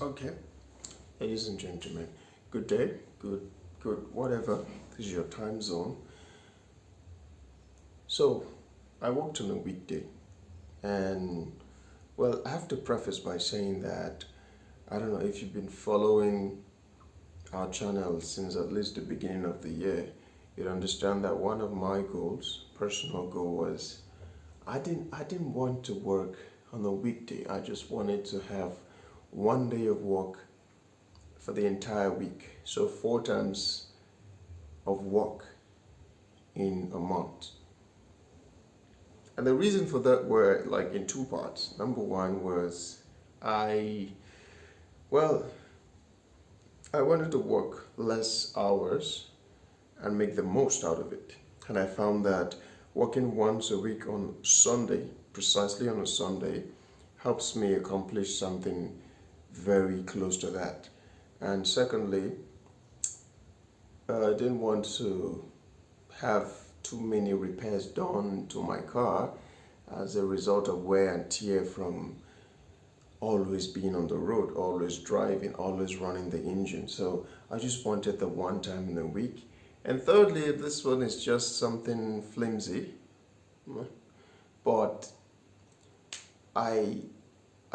Okay, ladies and gentlemen, good day, good, whatever. This is your time zone. So, I worked on a weekday, and well, I have to preface by saying that I don't know if you've been following our channel since at least the beginning of the year. You'd understand that one of my goals, personal goal, was I didn't want to work on a weekday. I just wanted to have one day of work for the entire week. So 4 times of work in a month. And the reason for that were like in two parts. Number one was I, well, I wanted to work less hours and make the most out of it. And I found that working once a week on Sunday, precisely on a Sunday, helps me accomplish something very close to that. And secondly, I didn't want to have too many repairs done to my car as a result of wear and tear from always being on the road, always driving, always running the engine. So I just wanted the one time in a week. And thirdly, this one is just something flimsy, but I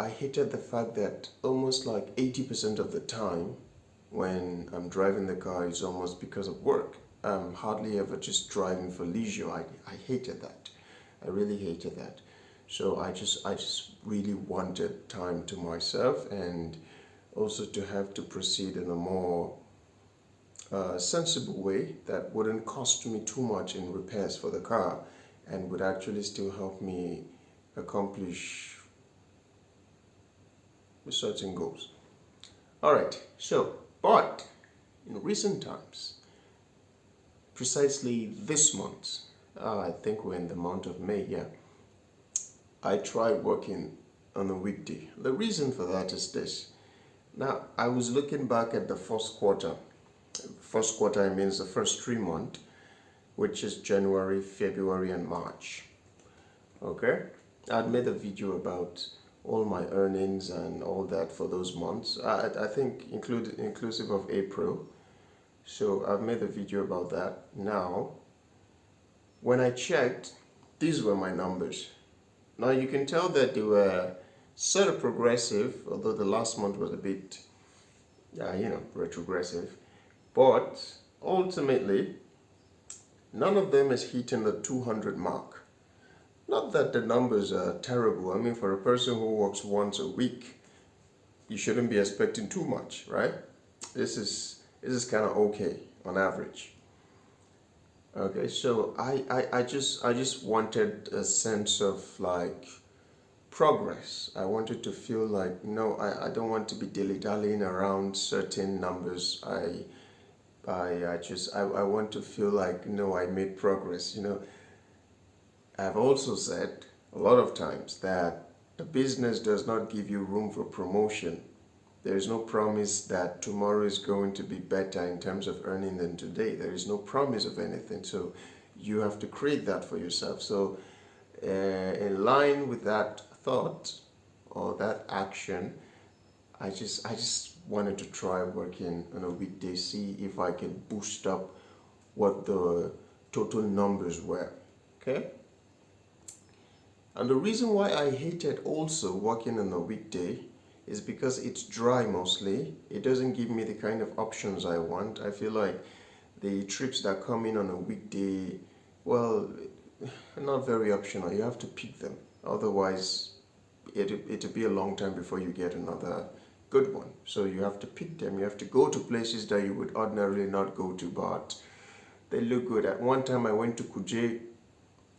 hated the fact that almost like 80% of the time when I'm driving the car is almost because of work. I'm hardly ever just driving for leisure. I hated that. I really hated that. So I just really wanted time to myself, and also to have to proceed in a more sensible way that wouldn't cost me too much in repairs for the car and would actually still help me accomplish certain goals. All right, so, but in recent times, precisely this month, I think we're in the month of May, yeah, I tried working on a weekday. The reason for that is this. Now, I was looking back at the first quarter. First quarter, I mean the first 3 months, which is January, February, and March. Okay? I'd made a video about all my earnings and all that for those months. I think inclusive of April. So I've made a video about that. Now, when I checked, these were my numbers. Now you can tell that they were sort of progressive, although the last month was a bit, retrogressive. But ultimately, none of them is hitting the 200 mark. Not that the numbers are terrible. I mean, for a person who works once a week, you shouldn't be expecting too much, right? This is kind of okay on average. Okay, so I just wanted a sense of like progress. I wanted to feel like, no, I don't want to be dilly-dallying around certain numbers. I want to feel like, no, I made progress. I've also said a lot of times that the business does not give you room for promotion. There is no promise that tomorrow is going to be better in terms of earning than today. There is no promise of anything. So you have to create that for yourself. So in line with that thought or that action, I just wanted to try working on a weekday, see if I can boost up what the total numbers were. Okay? And the reason why I hated also working on a weekday is because it's dry mostly. It doesn't give me the kind of options I want. I feel like the trips that come in on a weekday, well, not very optional. You have to pick them. Otherwise, it'll be a long time before you get another good one. So you have to pick them. You have to go to places that you would ordinarily not go to, but they look good. At one time I went to Kuje.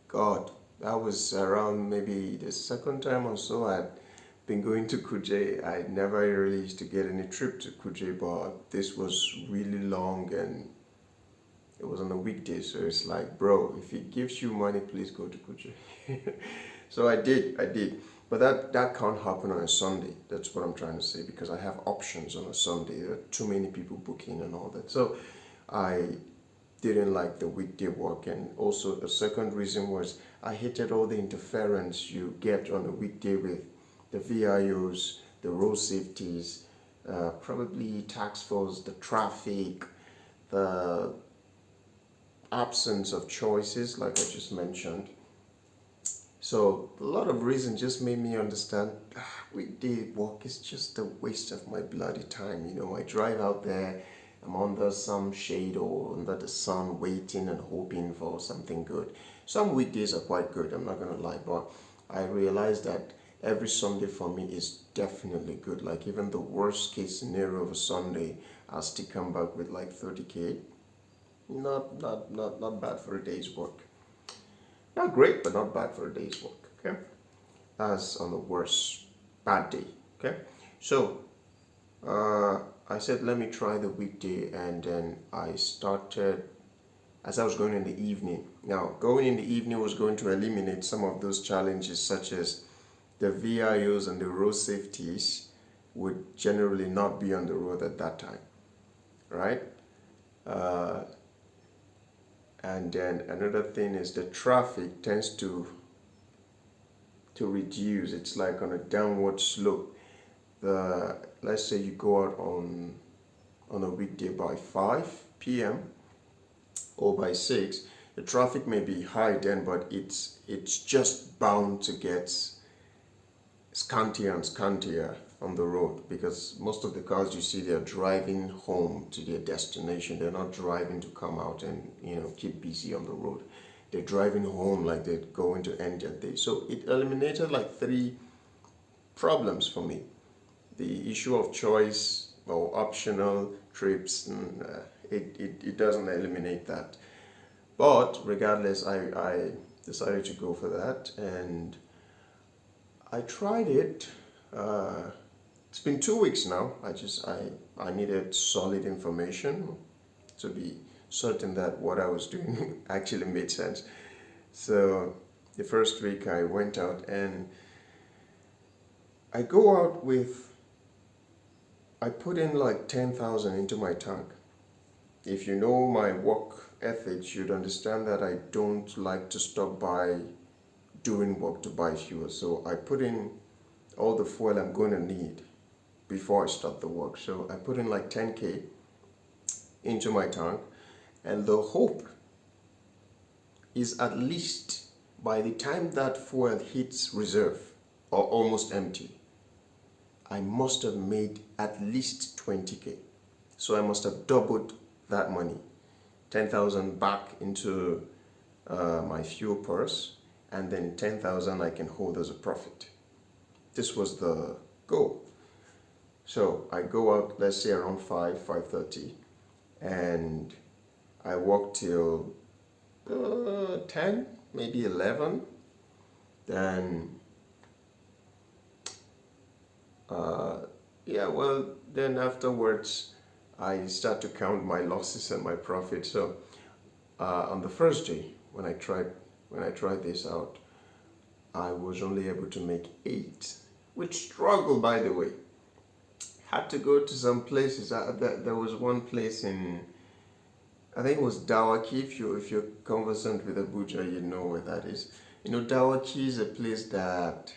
God, that was around maybe the second time or so I'd been going to Kuje. I never really used to get any trip to Kuje, but this was really long and it was on a weekday. So it's like, bro, if it gives you money, please go to Kuje. So I did. But that can't happen on a Sunday. That's what I'm trying to say, because I have options on a Sunday. There are too many people booking and all that. So I didn't like the weekday work. And also a second reason was I hated all the interference you get on a weekday with the VIOs, the road safeties, probably task force, the traffic, the absence of choices, like I just mentioned. So a lot of reasons just made me understand weekday work is just a waste of my bloody time. I drive out there, I'm under some shade or under the sun, waiting and hoping for something good. Some weekdays are quite good, I'm not gonna lie, but I realized that every Sunday for me is definitely good. Like even the worst case scenario of a Sunday, I'll still come back with like 30K. Not bad for a day's work. Not great, but not bad for a day's work. Okay, that's on the worst bad day. Okay, so I said let me try the weekday, and then I started as I was going in the evening. Now, going in the evening was going to eliminate some of those challenges, such as the VIOs and the road safeties would generally not be on the road at that time, right? And then another thing is the traffic tends to reduce. It's like on a downward slope. Let's say you go out on a weekday by 5 p.m. or by 6, the traffic may be high then, but it's just bound to get scantier and scantier on the road, because most of the cars you see, they're driving home to their destination. They're not driving to come out and keep busy on the road. They're driving home like they're going to end their day. So it eliminated like 3 problems for me: the issue of choice or optional trips. And it doesn't eliminate that, but regardless, I decided to go for that, and I tried it. It's been 2 weeks now. I needed solid information to be certain that what I was doing actually made sense. So the first week I went out, and I put in like 10,000 into my tank. If you know my work ethics, you'd understand that I don't like to stop by doing work to buy fuel. So I put in all the fuel I'm going to need before I start the work. So I put in like 10K into my tank, and the hope is at least by the time that fuel hits reserve or almost empty, I must have made at least 20K. So I must have doubled that money, 10,000 back into my fuel purse, and then 10,000 I can hold as a profit. This was the goal. So I go out, let's say around 5:30, and I walk till 10, maybe 11. Then then afterwards I start to count my losses and my profit. So on the first day when I tried this out, I was only able to make 8, with struggle, by the way. Had to go to some places. There was one place in, I think it was Dawaki. If you're conversant with Abuja, you know where that is. Dawaki is a place that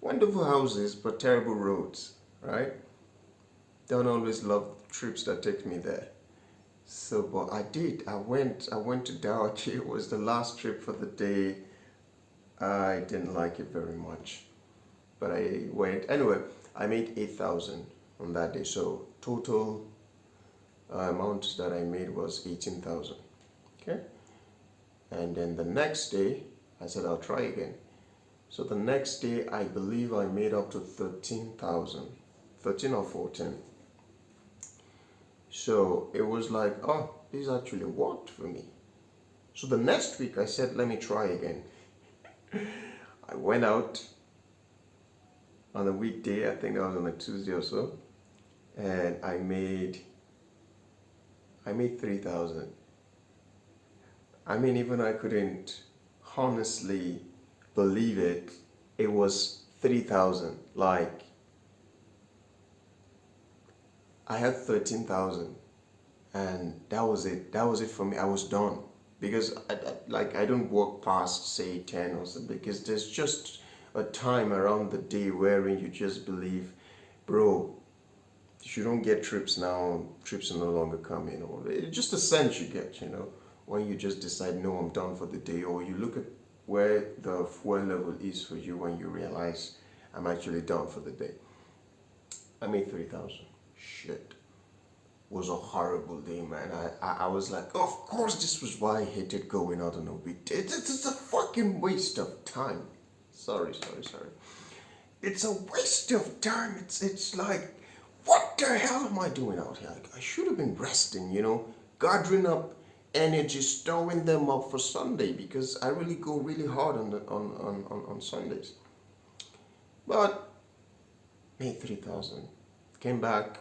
wonderful houses but terrible roads, right? Don't always love trips that take me there. So, but I did. I went to Dawaki. It was the last trip for the day. I didn't like it very much, but I went anyway. I made 8,000 on that day. So total amount that I made was 18,000. Okay, and then the next day I said I'll try again. So the next day I believe I made up to 13,000, 13 or 14. So it was like, oh, this actually worked for me. So the next week I said, let me try again. I went out on a weekday, I think that was on a Tuesday or so, and I made 3,000. I mean, even I couldn't honestly believe it. It was 3,000. Like, I had 13,000, and that was it. That was it for me. I was done, because I don't work past say 10 or something, because there's just a time around the day wherein you just believe, bro, If you don't get trips now, trips are no longer coming. Or it's just a sense you get, when you just decide, no, I'm done for the day. Or you look at where the fuel level is for you when you realize I'm actually done for the day. I made 3,000. Shit. Was a horrible day, man. I was like, of course, this was why I hated going out on a weekday. It's a fucking waste of time. Sorry. It's a waste of time. It's like, what the hell am I doing out here? Like, I should have been resting, gathering up energy, storing them up for Sunday, because I really go really hard on Sundays. But made 3,000. Came back,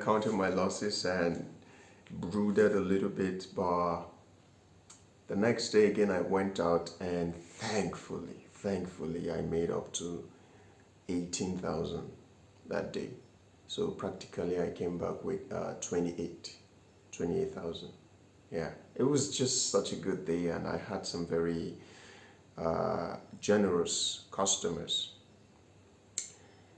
counted my losses and brooded a little bit. But the next day again, I went out and thankfully, I made up to 18,000 that day. So practically, I came back with 28,000. Yeah, it was just such a good day, and I had some very generous customers.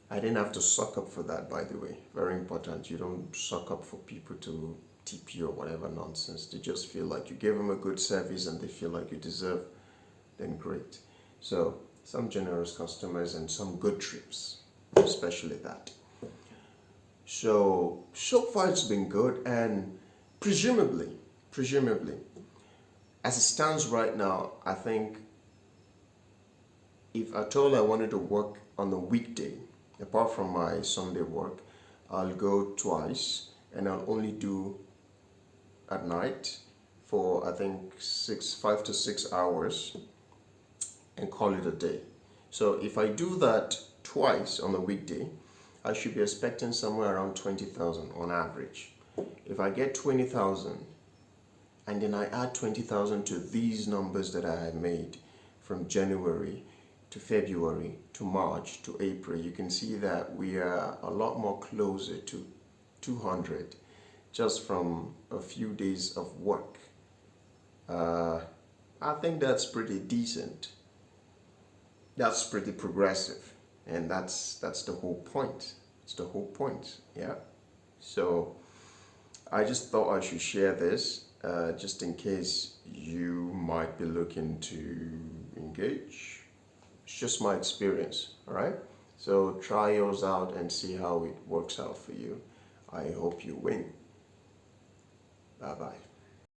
I didn't have to suck up for that, by the way. Very important. You don't suck up for people to tip you or whatever nonsense. They just feel like you gave them a good service and they feel like you deserve, then great. So some generous customers and some good trips, especially that. So far it's been good, and presumably, as it stands right now, I think if at all I wanted to work on the weekday, apart from my Sunday work, I'll go twice, and I'll only do at night for I think 5 to 6 hours and call it a day. So if I do that twice on the weekday, I should be expecting somewhere around 20,000 on average. If I get 20,000 and then I add 20,000 to these numbers that I have made from January to February to March to April, you can see that we are a lot more closer to 200 just from a few days of work. I think that's pretty decent. That's pretty progressive, and that's the whole point. It's the whole point, yeah. So I just thought I should share this just in case you might be looking to engage. It's just my experience, all right? So try yours out and see how it works out for you. I hope you win. Bye-bye.